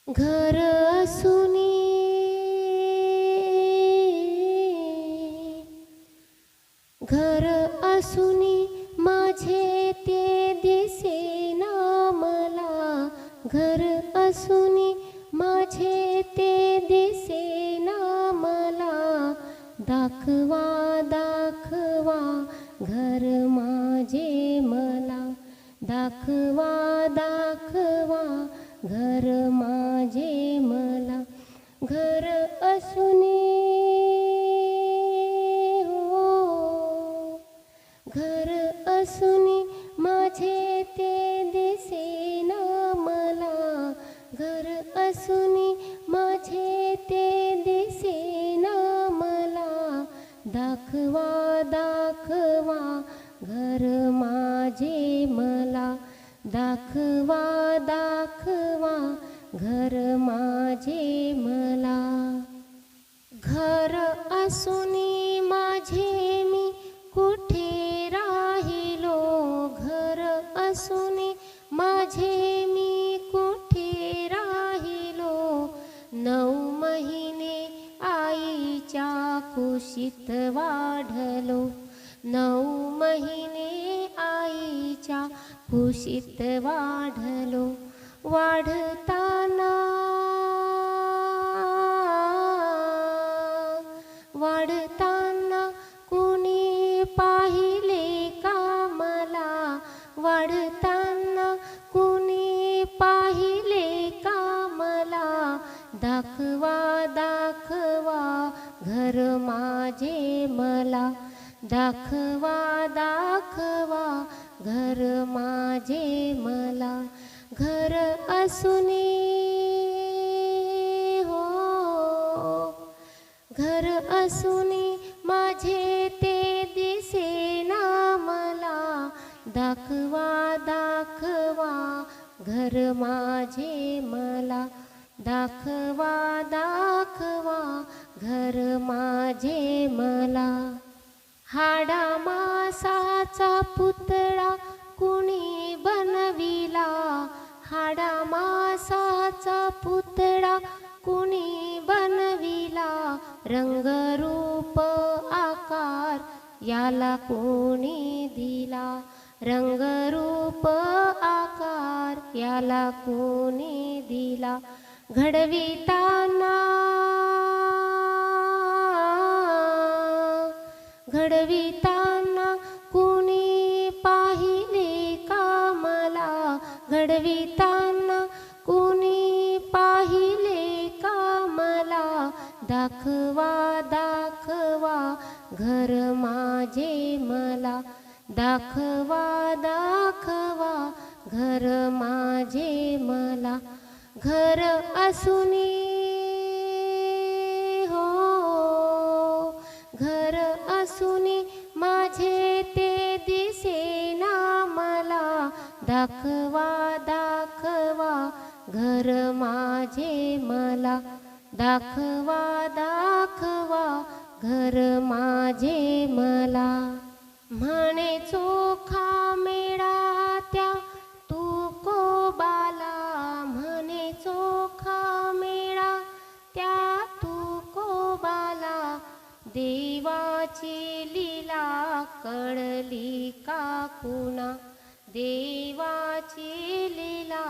घर असुनी घर असुनी माझे ते दिसेना मला, घर असुनी माझे ते दिसेना मला, दाखवा दाखवा घर माझे मला, दाखवा दाखवा घर माझे मला, घर असुनी घर असुनी माझे ते दिसेना मला, घर असुनी माझे ते दिसेना मला, दाखवा दाखवा घर माझे मला, दाखवा दाखवा घर माझे मला. घर असुनी माझे मी कुठे राहिलो, घर असुनी माझे मी कुठे राहिलो, 9 महिने आईच्या कुशीत वाढलो, 9 महिने आईच्या कुशीत वाढलो, वाढताना वाढताना कुणी पाहिले का मला, वाढताना कुणी पाहिले का मला, दाखवा दाखवा घर माझे मला, दाखवा दाखवा घर माझे मला. घर असुनी घर असुनी माझे ते दिसेना मला, दाखवा दाखवा घर माझे मला, दाखवा दाखवा घर माझे मला. हाडा मासाचा पुतळा कुणी बनविला, हाडा मासाचा पुतळा कुणी बनविला, रंगरूप आकार याला कोणी दिला, रंगरूप आकार याला कोणी दिला, घडविताना घडविताना कुणी पाहिले का मला, घडविताना कुणी पाहिले का मला, दाखवा दाखवा घर माझे मला, दाखवा दाखवा घर माझे मला. घर असुनी घर असुनी माझे ते दिसेना मला, दाखवा दाखवा घर माझे मला, दाखवा दाखवा घर माझे मला. म्हणे चोखा मेळा त्या तुकोबाला, म्हणे चोखा मेळा त्या तुकोबाला, देवाची लीला कळली का कुणा, देवाची लीला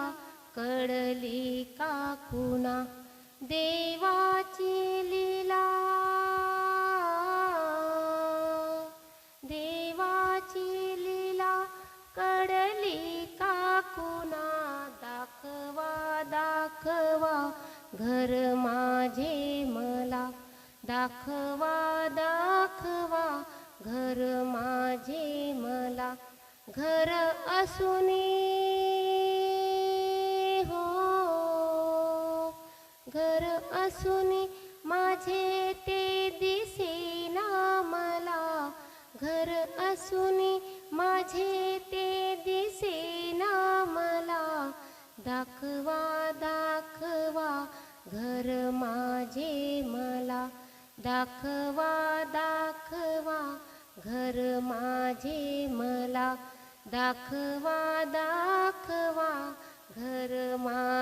कळली का कुणा, देवाची लीला देवाची लीला कळली का कुणा, दाखवा दाखवा घर माझे मला, दाखवा दाखवा घर माझे मला. घर असुनी घर असुनी माझे ते दिसेना मला, घर असुनी माझे ते दिसेना मला, दाखवा दाखवा घर माझे मला, दाखवा दाखवा घर माझे मला दाखवा दाखवा घर माझे